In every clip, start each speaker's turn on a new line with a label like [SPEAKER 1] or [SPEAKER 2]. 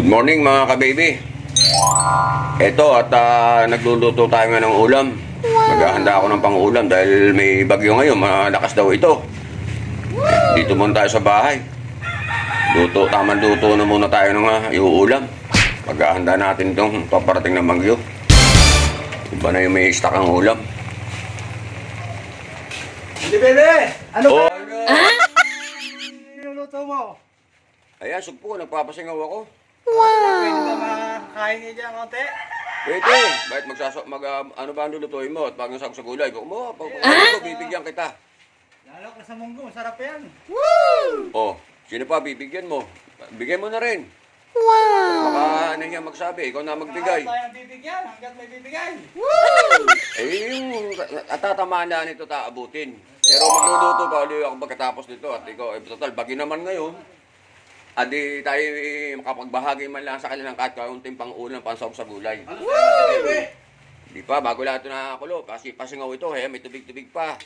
[SPEAKER 1] Good morning mga ka-baby. Eto at nagluluto tayo nga ng ulam. Maghahanda ako ng pang-ulam dahil may bagyo ngayon, malakas daw ito. Dito muna tayo sa bahay. Tamang luto na muna tayo ng iuulam. Maghahanda natin itong paparating ng bagyo. Iba na yung may stock ang ulam.
[SPEAKER 2] Hindi, bebe! Ano
[SPEAKER 1] Oh,
[SPEAKER 2] ba? Niluluto mo?
[SPEAKER 1] ayan, sugpo, nagpapasingaw ako.
[SPEAKER 2] Pwede ba makakain niya dyan konti?
[SPEAKER 1] Pwede. Bakit ano ba ang lulutuin mo? At pag nasak sa gulay, bibigyan kita.
[SPEAKER 2] Lalo ka sa munggo, masarap yan.
[SPEAKER 1] Oh, sino pa bibigyan mo? Bigyan mo na rin. Baka ano niya magsabi, ikaw na magbigay.
[SPEAKER 2] Tayo ang bibigyan, hanggat may bibigay.
[SPEAKER 1] Yung tatamaan na nito taabutin. Pero magluluto pa ulit ako pagkatapos nito at ikaw, total, bagi naman ngayon. Adi tayo makapagbahagi man lang sa kanilang kahit kaunting pang-ulam, pansahog sa gulay.
[SPEAKER 2] Ano sa'yo, bebe?
[SPEAKER 1] Di pa, bago lahat ito nakakulo, kasi pasingaw ito, may tubig-tubig pa.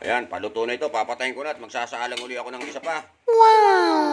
[SPEAKER 1] Ayan, paluto na ito, papatayin ko na at magsasaalang uli ako ng isa pa. Wow!